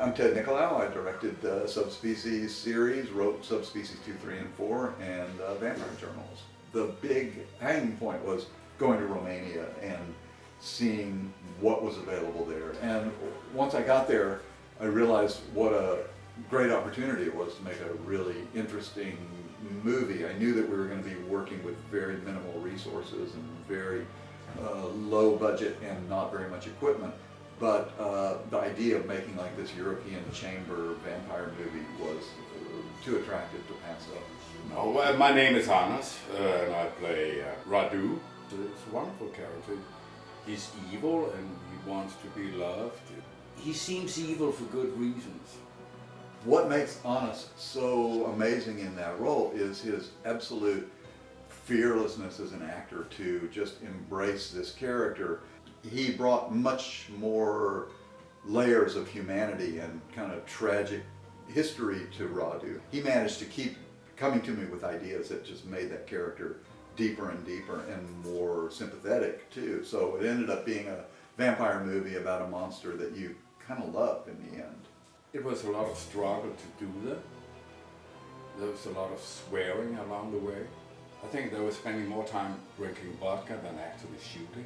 I'm Ted Nicolau. I directed the Subspecies series, wrote Subspecies 2, 3, and 4, and Vampire Journals. The big hanging point was going to Romania and seeing what was available there. And once I got there, I realized what a great opportunity it was to make a really interesting movie. I knew that we were going to be working with very minimal resources and very low budget and not very much equipment. But the idea of making like this European chamber vampire movie was too attractive to pass up. No, well, my name is Anders, and I play Radu. It's a wonderful character. He's evil and he wants to be loved. He seems evil for good reasons. What makes Honest so amazing in that role is his absolute fearlessness as an actor to just embrace this character. He brought much more layers of humanity and kind of tragic history to Radu. He managed to keep coming to me with ideas that just made that character deeper and deeper and more sympathetic too. So it ended up being a vampire movie about a monster that you kind of loved in the end. It was a lot of struggle to do that. There was a lot of swearing along the way. I think they were spending more time drinking vodka than actually shooting.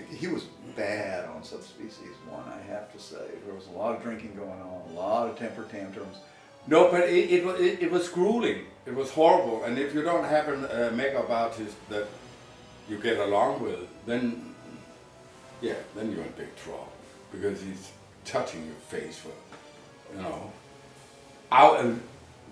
He was bad on Subspecies 1, I have to say. There was a lot of drinking going on, a lot of temper tantrums. No, but it was grueling. It was horrible. And if you don't have a makeup artist that you get along with, then you're in big trouble. Because he's touching your face for,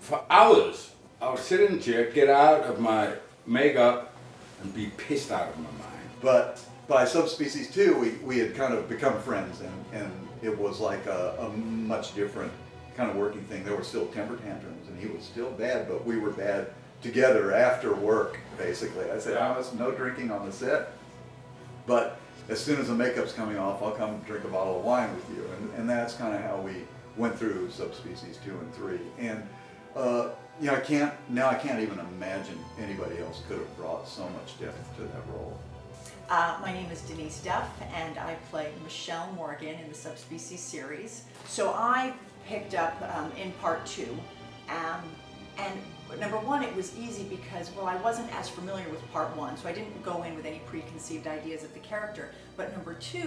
for hours. I would sit in a chair, get out of my makeup, and be pissed out of my mind. But by Subspecies 2, we had kind of become friends, and it was like a much different kind of working thing. There were still temper tantrums, and he was still bad, but we were bad together after work, basically. I said, no drinking on the set, but as soon as the makeup's coming off, I'll come drink a bottle of wine with you. And that's kind of how we went through Subspecies 2 and 3. And I can't even imagine anybody else could have brought so much depth to that role. My name is Denise Duff, and I play Michelle Morgan in the Subspecies series. So I picked up in part 2, and number one, it was easy because, well, I wasn't as familiar with part 1, so I didn't go in with any preconceived ideas of the character. But number 2,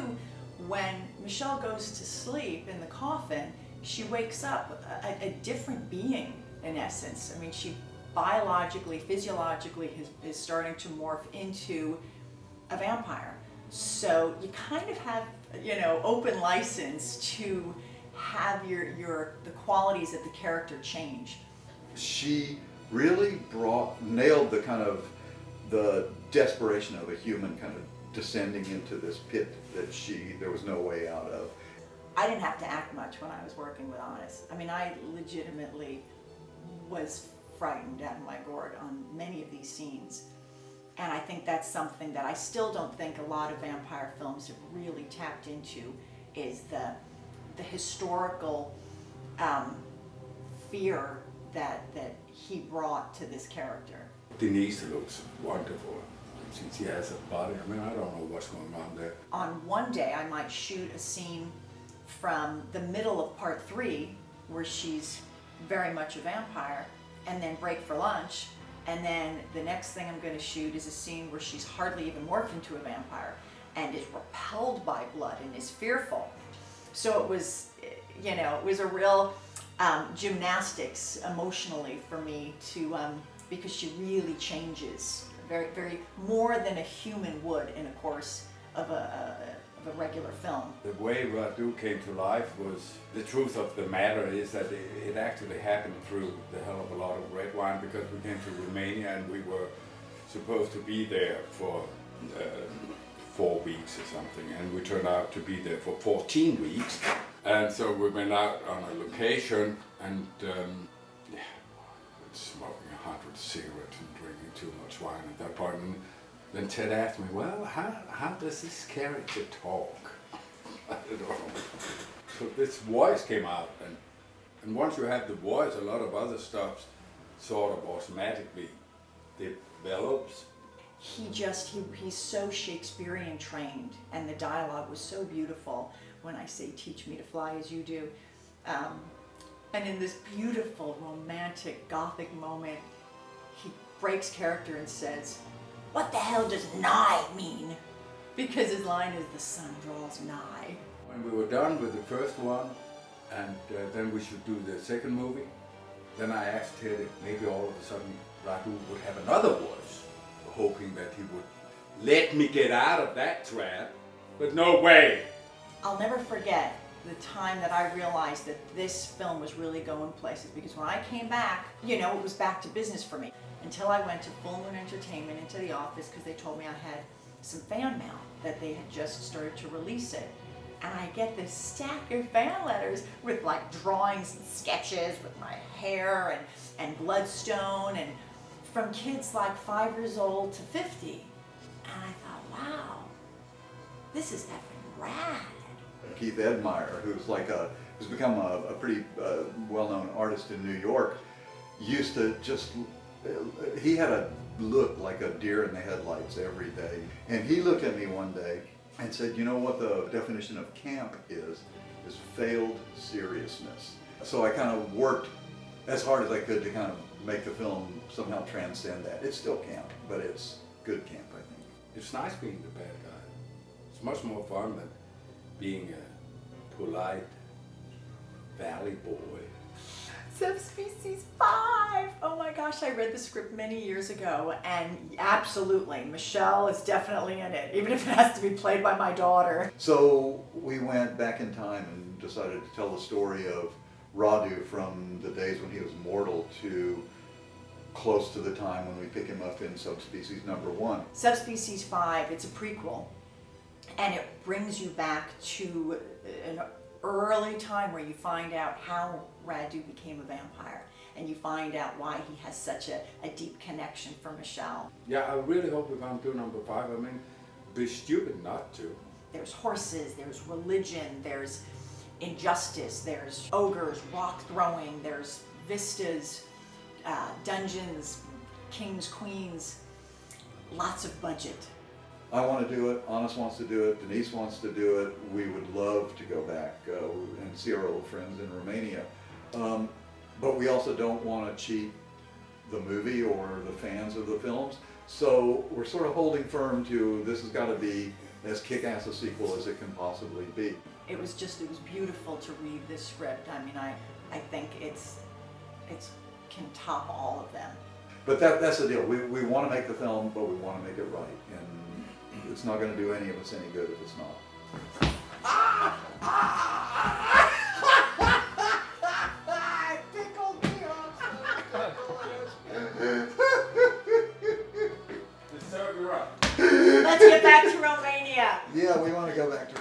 when Michelle goes to sleep in the coffin, she wakes up a different being, in essence. I mean, she biologically, physiologically is starting to morph into a vampire. So you kind of have, open license to have the qualities of the character change. She really nailed the kind of the desperation of a human kind of descending into this pit that there was no way out of. I didn't have to act much when I was working with Honest. I mean, I legitimately was frightened out of my gourd on many of these scenes. And I think that's something that I still don't think a lot of vampire films have really tapped into, is the historical fear that he brought to this character. Denise looks wonderful. She has a body. I mean, I don't know what's going on there. On one day, I might shoot a scene from the middle of part 3, where she's very much a vampire, and then break for lunch. And then the next thing I'm going to shoot is a scene where she's hardly even morphed into a vampire and is repelled by blood and is fearful. So it was, it was a real gymnastics emotionally for me because she really changes very, very more than a human would in a course of a regular film. The way Radu came to life was, the truth of the matter is that it actually happened through the hell of a lot of red wine, because we came to Romania and we were supposed to be there for 4 weeks or something, and we turned out to be there for 14 weeks. And so we went out on a location and smoking 100 cigarettes and drinking too much wine at that point. And then Ted asked me, well, how does this character talk? I don't know. So this voice came out, and once you have the voice, a lot of other stuff sort of automatically develops. He's so Shakespearean trained, and the dialogue was so beautiful. When I say teach me to fly as you do, And in this beautiful, romantic, gothic moment, he breaks character and says, "What the hell does nigh mean?" Because his line is, "The sun draws nigh." When we were done with the first one, and then we should do the second movie, then I asked Ted if maybe all of a sudden Radu would have another voice, hoping that he would let me get out of that trap, but no way. I'll never forget the time that I realized that this film was really going places, because when I came back, you know, it was back to business for me. Until I went to Full Moon Entertainment into the office, because they told me I had some fan mail, that they had just started to release it. And I get this stack of fan letters with like drawings and sketches with my hair and bloodstone, and from kids like 5 years old to 50. And I thought, wow, this is effing rad. Keith Edmeyer, who's become a pretty well-known artist in New York, used to just, he had a look like a deer in the headlights every day. And he looked at me one day and said, "You know what the definition of camp is failed seriousness." So I kind of worked as hard as I could to kind of make the film somehow transcend that. It's still camp, but it's good camp, I think. It's nice being the bad guy. It's much more fun than being a polite valley boy. Subspecies 5! Oh my gosh, I read the script many years ago, and absolutely, Michelle is definitely in it, even if it has to be played by my daughter. So we went back in time and decided to tell the story of Radu from the days when he was mortal to close to the time when we pick him up in Subspecies number 1. Subspecies 5, it's a prequel, and it brings you back to an early time where you find out how Radu became a vampire, and you find out why he has such a deep connection for Michelle. Yeah, I really hope we're going to do number 5. I mean, it'd be stupid not to. There's horses, there's religion, there's injustice, there's ogres, rock throwing, there's vistas, dungeons, kings, queens, lots of budget. I want to do it, Honest wants to do it, Denise wants to do it. We would love to go back and see our old friends in Romania. But we also don't want to cheat the movie or the fans of the films. So we're sort of holding firm to this has got to be as kick-ass a sequel as it can possibly be. It was beautiful to read this script. I mean, I think it's can top all of them. But that's the deal. We want to make the film, but we want to make it right. And it's not going to do any of us any good if it's not. I tickled me It's so right. Let's get back to Romania. Yeah, we want to go back to